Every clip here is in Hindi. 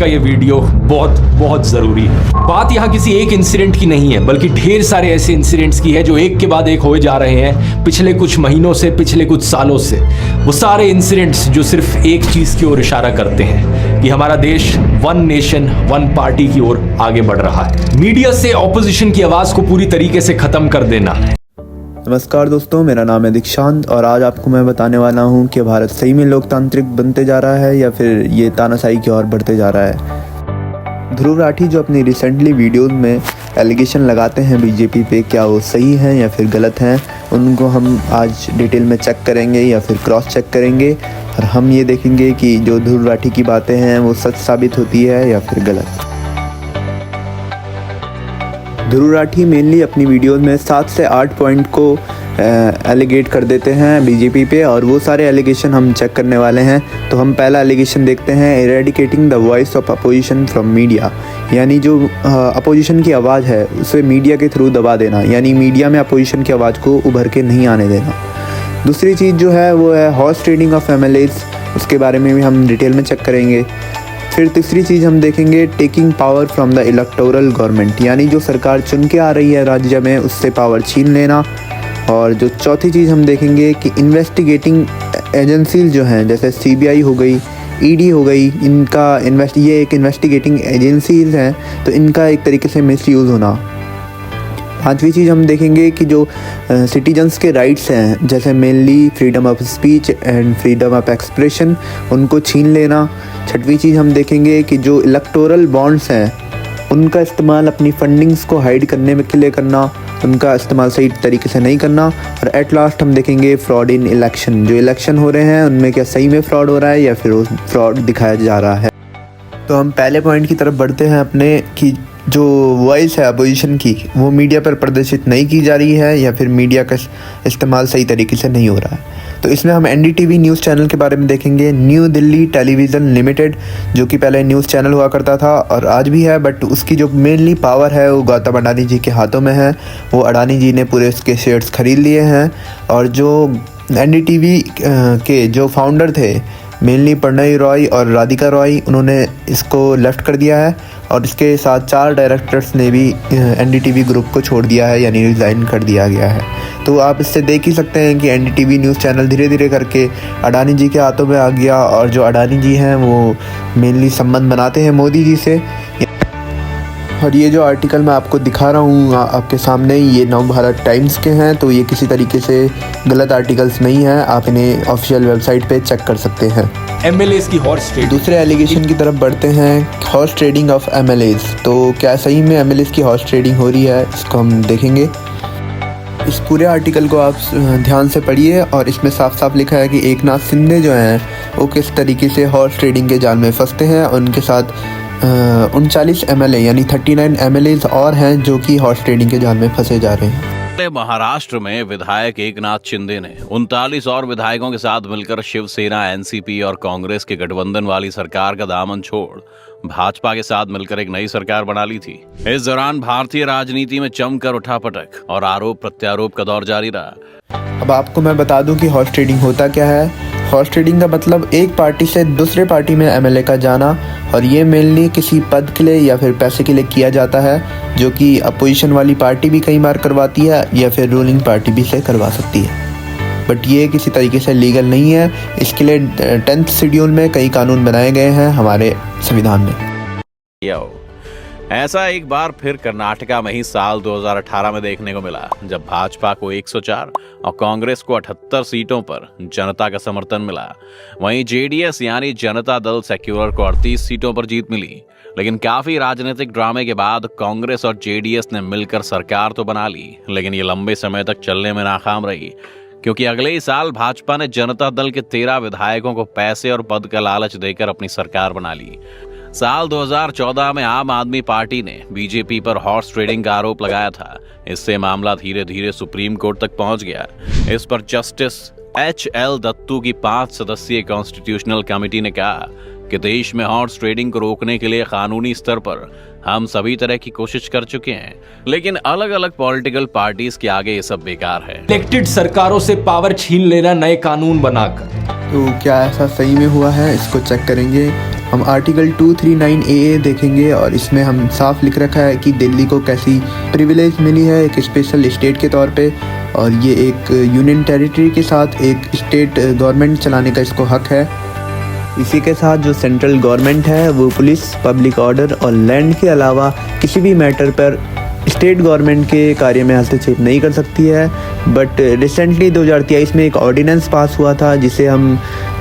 का ये वीडियो बहुत बहुत ज़रूरी है। बात यहाँ किसी एक इंसिडेंट की नहीं है, बल्कि ढेर सारे ऐसे इंसिडेंट्स की है जो एक के बाद एक होए जा रहे हैं पिछले कुछ महीनों से, पिछले कुछ सालों से। वो सारे इंसिडेंट्स जो सिर्फ एक चीज़ की ओर इशारा करते हैं कि हमारा देश वन नेशन वन पार्टी की ओर आगे बढ़ रहा है। मीडिया से ऑपोजिशन की आवाज़ को पूरी तरीके से ख़त्म कर देना। नमस्कार दोस्तों, मेरा नाम है दीक्षांत और आज आपको मैं बताने वाला हूं कि भारत सही में लोकतांत्रिक बनते जा रहा है या फिर ये तानाशाही की ओर बढ़ते जा रहा है। ध्रुव राठी जो अपनी रिसेंटली वीडियोस में एलिगेशन लगाते हैं बीजेपी पे, क्या वो सही हैं या फिर गलत हैं, उनको हम आज डिटेल में चेक करेंगे या फिर क्रॉस चेक करेंगे और हम ये देखेंगे कि जो ध्रुव राठी की बातें हैं वो सच साबित होती है या फिर गलत। ध्रुव राठी मेनली अपनी वीडियोस में 7 से 8 पॉइंट को एलिगेट कर देते हैं बीजेपी पे और वो सारे एलिगेशन हम चेक करने वाले हैं। तो हम पहला एलिगेशन देखते हैं, eradicating the voice of opposition from media, यानी जो अपोजिशन की आवाज़ है उसे मीडिया के थ्रू दबा देना, यानी मीडिया में अपोजिशन की आवाज़ को उभर के नहीं आने देना। दूसरी चीज़ जो है वो है हॉर्स ट्रेडिंग ऑफ एमएलएज, उसके बारे में भी हम डिटेल में चेक करेंगे। फिर तीसरी चीज़ हम देखेंगे taking power from the electoral government, यानी जो सरकार चुन के आ रही है राज्य में उससे पावर छीन लेना। और जो चौथी चीज़ हम देखेंगे कि इन्वेस्टिगेटिंग एजेंसीज जो हैं जैसे सीबीआई हो गई, ईडी हो गई, इनका ये एक इन्वेस्टिगेटिंग एजेंसीज हैं तो इनका एक तरीके से मिसयूज़ होना। पांचवी चीज़ हम देखेंगे कि जो सिटीजन्स के राइट्स हैं जैसे mainly freedom of speech and freedom of expression, उनको छीन लेना। छठवीं चीज़ हम देखेंगे कि जो इलेक्टोरल बॉन्ड्स हैं उनका इस्तेमाल अपनी फंडिंग्स को हाइड करने के लिए करना, उनका इस्तेमाल सही तरीके से नहीं करना। और एट लास्ट हम देखेंगे फ्रॉड इन इलेक्शन, जो इलेक्शन हो रहे हैं उनमें क्या सही में फ्रॉड हो रहा है या फिर फ्रॉड दिखाया जा रहा है। तो हम पहले पॉइंट की तरफ बढ़ते हैं अपने, कि जो वॉइस है अपोजिशन की वो मीडिया पर प्रदर्शित नहीं की जा रही है या फिर मीडिया का इस्तेमाल सही तरीके से नहीं हो रहा है। तो इसमें हम एनडीटीवी न्यूज़ चैनल के बारे में देखेंगे। न्यू दिल्ली टेलीविज़न लिमिटेड जो कि पहले न्यूज़ चैनल हुआ करता था और आज भी है, बट उसकी जो मेनली पावर है वो गौतम अडानी जी के हाथों में है। वो अडानी जी ने पूरे उसके शेयर्स खरीद लिए हैं और जो एनडीटीवी के जो फाउंडर थे मेनली प्रणय रॉय और राधिका रॉय, उन्होंने इसको लेफ्ट कर दिया है और इसके साथ 4 डायरेक्टर्स ने भी एनडीटीवी ग्रुप को छोड़ दिया है, यानी रिज़ाइन कर दिया गया है। तो आप इससे देख ही सकते हैं कि एनडीटीवी न्यूज़ चैनल धीरे धीरे करके अडानी जी के हाथों में आ गया और जो अडानी जी हैं वो मेनली संबंध बनाते हैं मोदी जी से। और ये जो आर्टिकल मैं आपको दिखा रहा हूँ आपके सामने, ये नवभारत टाइम्स के हैं, तो ये किसी तरीके से गलत आर्टिकल्स नहीं हैं, आप इन्हें ऑफिशियल वेबसाइट पे चेक कर सकते हैं। एमएलएज की हॉर्स ट्रेडिंग। दूसरे एलिगेशन की तरफ बढ़ते हैं, हॉर्स ट्रेडिंग ऑफ एमएलएज। तो क्या सही में एमएलएज की हॉर्स ट्रेडिंग हो रही है, इसको हम देखेंगे। इस पूरे आर्टिकल को आप ध्यान से पढ़िए और इसमें साफ साफ लिखा है कि एकनाथ शिंदे जो हैं वो किस तरीके से हॉर्स ट्रेडिंग के जाल में फंसते हैं और उनके साथ 39 एमएलए यानी 39 एमएलएज और हैं जो कि हॉर्स ट्रेडिंग के जाल में फंसे जा रहे हैं। महाराष्ट्र में विधायक एकनाथ शिंदे ने 39 और विधायकों के साथ मिलकर शिवसेना, एनसीपी और कांग्रेस के गठबंधन वाली सरकार का दामन छोड़ भाजपा के साथ मिलकर एक नई सरकार बना ली थी। इस दौरान भारतीय राजनीति में जमकर उठापटक और आरोप प्रत्यारोप का दौर जारी रहा। अब आपको मैं बता दूं कि हॉर्स ट्रेडिंग होता क्या है। हॉर्स ट्रेडिंग का मतलब एक पार्टी से दूसरे पार्टी में एमएलए का जाना, और ये मेनली किसी पद के लिए या फिर पैसे के लिए किया जाता है, जो कि अपोजिशन वाली पार्टी भी कई बार करवाती है या फिर रूलिंग पार्टी भी से करवा सकती है, बट ये किसी तरीके से लीगल नहीं है। इसके लिए 10th शेड्यूल में कई कानून बनाए गए हैं हमारे संविधान में। ऐसा एक बार फिर कर्नाटका में ही साल 2018 में देखने को मिला, जब भाजपा को 104 और कांग्रेस को 78 सीटों पर जनता का समर्थन मिला। वहीं जेडीएस यानी जनता दल सेक्युलर को 38 सीटों पर जीत मिली। लेकिन काफी राजनीतिक ड्रामे के बाद कांग्रेस और जेडीएस ने मिलकर सरकार तो बना ली, लेकिन ये लंबे समय तक चलने में नाकाम रही, क्योंकि अगले ही साल भाजपा ने जनता दल के 13 विधायकों को पैसे और पद का लालच देकर अपनी सरकार बना ली। साल 2014 में आम आदमी पार्टी ने बीजेपी पर हॉर्स ट्रेडिंग का आरोप लगाया था। इससे मामला धीरे धीरे सुप्रीम कोर्ट तक पहुंच गया। इस पर जस्टिस HL दत्तू की 5 सदस्यीय कॉन्स्टिट्यूशनल कमेटी ने कहा कि देश में हॉर्स ट्रेडिंग को रोकने के लिए कानूनी स्तर पर हम सभी तरह की कोशिश कर चुके हैं, लेकिन अलग अलग पॉलिटिकल पार्टीज के आगे ये सब बेकार है। इलेक्टेड सरकारों से पावर छीन लेना नए कानून बनाकर। तो क्या ऐसा सही में हुआ है, इसको चेक करेंगे। हम आर्टिकल 239 AA देखेंगे और इसमें हम साफ लिख रखा है कि दिल्ली को कैसी प्रिविलेज मिली है एक स्पेशल स्टेट के तौर पे, और ये एक यूनियन टेरिटरी के साथ एक स्टेट गवर्नमेंट चलाने का इसको हक है। इसी के साथ जो सेंट्रल गवर्नमेंट है वो पुलिस, पब्लिक ऑर्डर और लैंड के अलावा किसी भी मैटर पर स्टेट गवर्नमेंट के कार्य में हस्तक्षेप नहीं कर सकती है। बट रिसेंटली 2023 में एक ऑर्डिनेंस पास हुआ था जिसे हम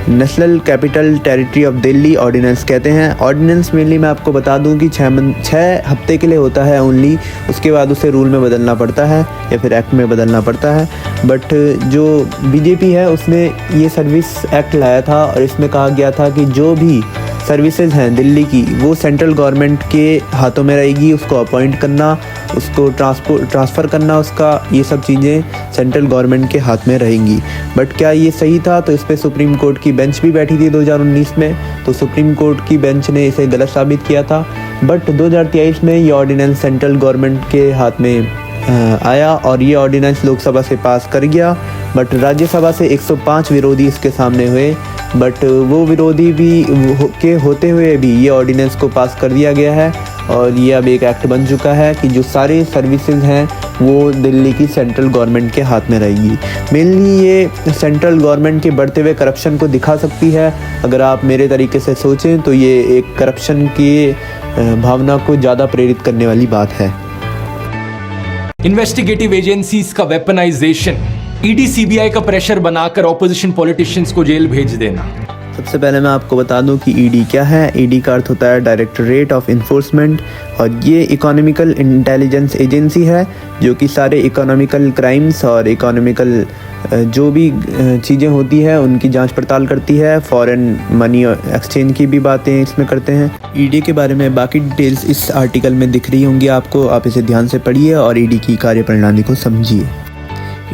national capital territory of Delhi ordinance कहते हैं। ऑर्डिनेंस मेनली मैं आपको बता दूं कि 6 हफ्ते के लिए होता है ओनली, उसके बाद उसे रूल में बदलना पड़ता है या फिर एक्ट में बदलना पड़ता है। बट जो बीजेपी है उसने ये सर्विस एक्ट लाया था और इसमें कहा गया था कि जो भी सर्विसेज हैं दिल्ली की वो सेंट्रल गवर्नमेंट के हाथों में रहेगी, उसको अपॉइंट करना, उसको ट्रांसफ़र करना, उसका ये सब चीज़ें सेंट्रल गवर्नमेंट के हाथ में रहेंगी। बट क्या ये सही था? तो इस पर सुप्रीम कोर्ट की बेंच भी बैठी थी 2019 में, तो सुप्रीम कोर्ट की बेंच ने इसे गलत साबित किया था। बट 2023 में ये ऑर्डिनेंस सेंट्रल गवर्नमेंट के हाथ में आया और ये ऑर्डिनेंस लोकसभा से पास कर गया। बट राज्यसभा से 105 विरोधी इसके सामने हुए, बट वो विरोधी भी के होते हुए भी ये ऑर्डिनेंस को पास कर दिया गया है और ये अब एक एक्ट बन चुका है कि जो सारे सर्विसेज हैं वो दिल्ली की सेंट्रल गवर्नमेंट के हाथ में रहेगी। मेनली ये सेंट्रल गवर्नमेंट के बढ़ते हुए करप्शन को दिखा सकती है। अगर आप मेरे तरीके से सोचें तो ये एक करप्शन की भावना को ज़्यादा प्रेरित करने वाली बात है। इन्वेस्टिगेटिव एजेंसीज का वेपनाइजेशन, ईडी सीबीआई का प्रेशर बनाकर ऑपोजिशन पॉलिटिशियंस को जेल भेज देना। सबसे पहले मैं आपको बता दूं कि ईडी क्या है। ईडी का अर्थ होता है डायरेक्टरेट ऑफ इन्फोर्समेंट और ये इकोनॉमिकल इंटेलिजेंस एजेंसी है जो कि सारे इकोनॉमिकल क्राइम्स और इकोनॉमिकल जो भी चीज़ें होती है उनकी जांच पड़ताल करती है। फॉरेन मनी एक्सचेंज की भी बातें इसमें करते हैं। ईडी के बारे में बाकी डिटेल्स इस आर्टिकल में दिख रही होंगी आपको, आप इसे ध्यान से पढ़िए और ईडी की कार्यप्रणाली को समझिए।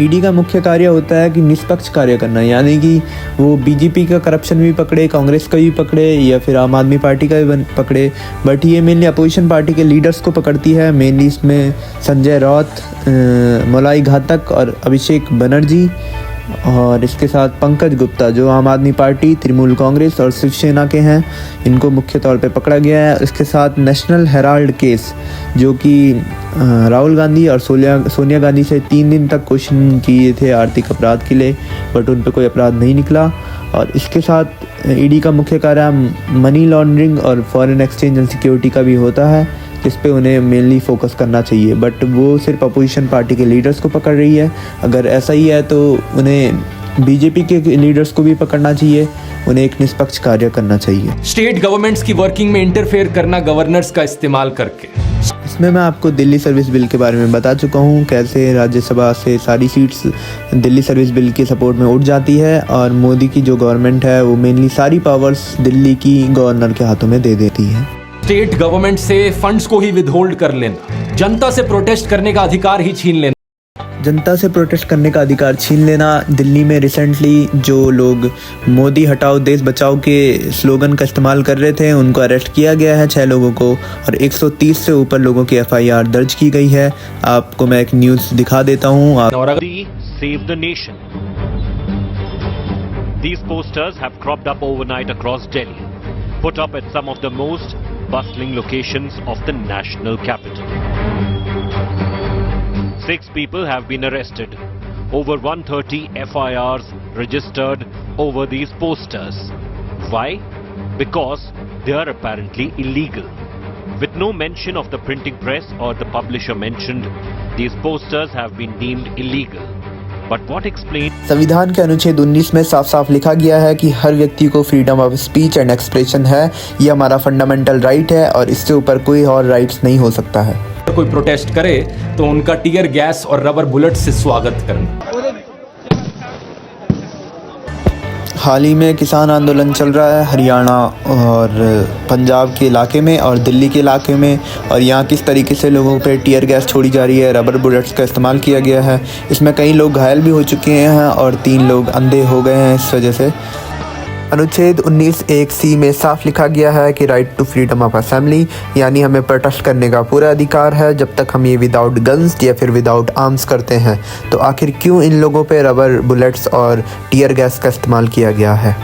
ईडी का मुख्य कार्य होता है कि निष्पक्ष कार्य करना, यानी कि वो बीजेपी का करप्शन भी पकड़े, कांग्रेस का भी पकड़े या फिर आम आदमी पार्टी का भी पकड़े। बट ये मेनली अपोजिशन पार्टी के लीडर्स को पकड़ती है। मेनली इसमें संजय राउत, मलाई घातक और अभिषेक बनर्जी और इसके साथ पंकज गुप्ता जो आम आदमी पार्टी, तृणमूल कांग्रेस और शिवसेना के हैं, इनको मुख्य तौर पे पकड़ा गया है। इसके साथ नेशनल हेराल्ड केस जो कि राहुल गांधी और सोनिया गांधी से 3 दिन तक क्वेश्चन किए थे आर्थिक अपराध के लिए, बट उन पर कोई अपराध नहीं निकला। और इसके साथ ईडी का मुख्य कार्य मनी लॉन्ड्रिंग और फॉरेन एक्सचेंज एंड सिक्योरिटी का भी होता है, जिस पे उन्हें मेनली फोकस करना चाहिए। बट वो सिर्फ अपोजिशन पार्टी के लीडर्स को पकड़ रही है। अगर ऐसा ही है तो उन्हें बीजेपी के लीडर्स को भी पकड़ना चाहिए, उन्हें एक निष्पक्ष कार्य करना चाहिए। स्टेट गवर्नमेंट्स की वर्किंग में इंटरफेयर करना गवर्नर्स का इस्तेमाल करके। इसमें मैं आपको दिल्ली सर्विस बिल के बारे में बता चुका हूँ, कैसे राज्यसभा से सारी सीट्स दिल्ली सर्विस बिल के सपोर्ट में उठ जाती है और मोदी की जो गवर्नमेंट है वो मेनली सारी पावर्स दिल्ली की गवर्नर के हाथों में दे देती है। स्टेट गवर्नमेंट से फंड्स को ही विदहोल्ड कर लेना, जनता से प्रोटेस्ट करने का अधिकार ही छीन लेना। जनता से प्रोटेस्ट करने का अधिकार छीन लेना। दिल्ली में रिसेंटली जो लोग मोदी हटाओ देश बचाओ के स्लोगन का इस्तेमाल कर रहे थे उनको अरेस्ट किया गया है 6 लोगों को और 130 से ऊपर लोगों की FIR दर्ज की गई है। आपको मैं एक न्यूज़ दिखा देता हूँ। Save the nation. These posters have cropped up overnight across Delhi, put up at some of the most bustling locations of the national capital. 6 people have been arrested. Over 130 FIRs registered over these posters. Why? Because they are apparently illegal. With no mention of the printing press or the publisher mentioned, these posters have been deemed illegal. But what explains? संविधान के अनुच्छेद 19 में साफ साफ लिखा गया है कि हर व्यक्ति को freedom of speech and expression है। ये हमारा फंडामेंटल राइट है और इससे ऊपर कोई और राइट्स नहीं हो सकता है। कोई प्रोटेस्ट करे तो उनका टीयर गैस और रबर बुलेट से स्वागत करना। हाल ही में किसान आंदोलन चल रहा है हरियाणा और पंजाब के इलाके में और दिल्ली के इलाके में, और यहाँ किस तरीके से लोगों पे टीयर गैस छोड़ी जा रही है, रबर बुलेट्स का इस्तेमाल किया गया है। इसमें कई लोग घायल भी हो चुके हैं और 3 लोग अंधे हो गए हैं इस वजह से। अनुच्छेद 19(1)(c) में साफ लिखा गया है कि right to freedom of assembly, यानी हमें प्रोटेस्ट करने का पूरा अधिकार है जब तक हम ये विदाउट गन्स या फिर विदाउट आर्म्स करते हैं। तो आखिर क्यों इन लोगों पे रबर बुलेट्स और टीयर गैस का इस्तेमाल किया गया है?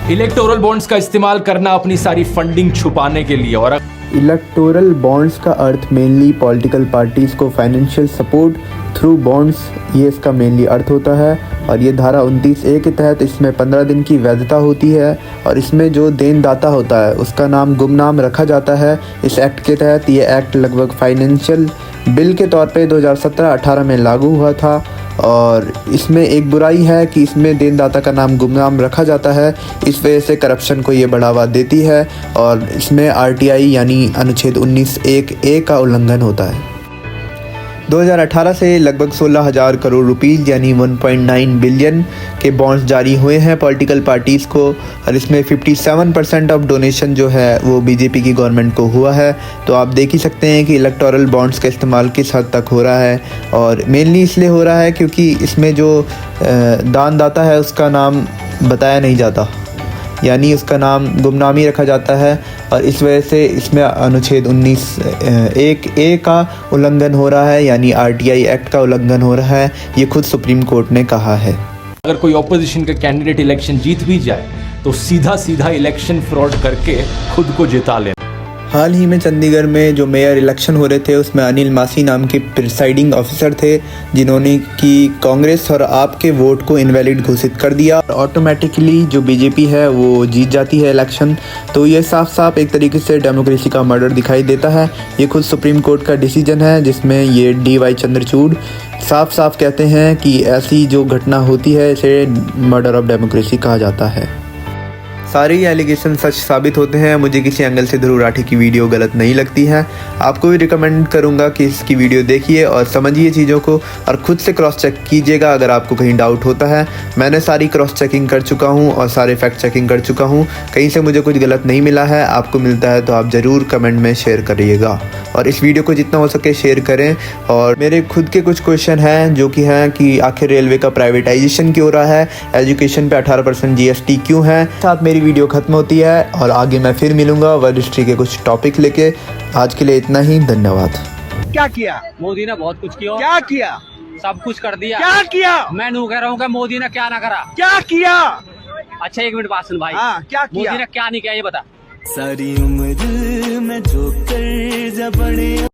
इलेक्टोरल बॉन्ड्स का इस्तेमाल करना अपनी सारी फंडिंग छुपाने के लिए, और इलेक्टोरल बॉन्ड्स का अर्थ मेनली पॉलिटिकल पार्टीज़ को फाइनेंशियल सपोर्ट थ्रू बॉन्ड्स, ये इसका मेनली अर्थ होता है। और ये धारा 29A के तहत इसमें 15 दिन की वैधता होती है और इसमें जो देनदाता होता है उसका नाम गुमनाम रखा जाता है। इस एक्ट के तहत ये एक्ट लगभग फाइनेंशियल बिल के तौर पे 2017-18 में लागू हुआ था। और इसमें एक बुराई है कि इसमें देनदाता का नाम गुमनाम रखा जाता है, इस वजह से करप्शन को ये बढ़ावा देती है और इसमें RTI यानी अनुच्छेद 19(1)(a) का उल्लंघन होता है। 2018 से लगभग 16,000 करोड़ रुपीज़ यानी 1.9 बिलियन के बॉन्ड्स जारी हुए हैं पॉलिटिकल पार्टीज़ को, और इसमें 57% ऑफ डोनेशन जो है वो बीजेपी की गवर्नमेंट को हुआ है। तो आप देख ही सकते हैं कि इलेक्टोरल बॉन्ड्स का इस्तेमाल किस हद तक हो रहा है, और मेनली इसलिए हो रहा है क्योंकि इसमें जो दानदाता है उसका नाम बताया नहीं जाता, यानी उसका नाम गुमनामी रखा जाता है, और इस वजह से इसमें अनुच्छेद 19(1)(a) का उल्लंघन हो रहा है, यानी RTI एक्ट का उल्लंघन हो रहा है। ये खुद सुप्रीम कोर्ट ने कहा है। अगर कोई ऑपोजिशन का कैंडिडेट इलेक्शन जीत भी जाए तो सीधा सीधा इलेक्शन फ्रॉड करके खुद को जिता ले। हाल ही में चंडीगढ़ में जो मेयर इलेक्शन हो रहे थे उसमें अनिल मासी नाम के प्रिसाइडिंग ऑफिसर थे, जिन्होंने कि कांग्रेस और आप के वोट को इनवैलिड घोषित कर दिया और ऑटोमेटिकली जो बीजेपी है वो जीत जाती है इलेक्शन। तो ये साफ साफ एक तरीके से डेमोक्रेसी का मर्डर दिखाई देता है। ये खुद सुप्रीम कोर्ट का डिसीजन है जिसमें ये DY चंद्रचूड़ साफ साफ कहते हैं कि ऐसी जो घटना होती है इसे मर्डर ऑफ डेमोक्रेसी कहा जाता है। सारे ही एलिगेशन सच साबित होते हैं। मुझे किसी एंगल से ध्रुव राठी की वीडियो गलत नहीं लगती है। आपको भी रिकमेंड करूंगा कि इसकी वीडियो देखिए और समझिए चीज़ों को, और खुद से क्रॉस चेक कीजिएगा अगर आपको कहीं डाउट होता है। मैंने सारी क्रॉस चेकिंग कर चुका हूं और सारे फैक्ट चेकिंग कर चुका हूं, कहीं से मुझे कुछ गलत नहीं मिला है। आपको मिलता है तो आप ज़रूर कमेंट में शेयर करिएगा और इस वीडियो को जितना हो सके शेयर करें। और मेरे खुद के कुछ क्वेश्चन हैं जो कि हैं कि आखिर रेलवे का प्राइवेटाइजेशन क्यों हो रहा है, एजुकेशन पे 18% GST क्यों है। साथ मेरी वीडियो खत्म होती है और आगे मैं फिर मिलूंगा वर्ल्ड हिस्ट्री के कुछ टॉपिक लेके। आज के लिए इतना ही, धन्यवाद। क्या किया मोदी ने? बहुत कुछ किया। क्या किया? सब कुछ कर दिया। क्या किया? मैं नू कह रहा हूँ कि मोदी ने क्या ना करा। क्या किया? अच्छा एक मिनट बात सुन भाई। हाँ, क्या किया? मोदी ने क्या नहीं किया ये बता। सारी उम्र में जो कर जा बड़े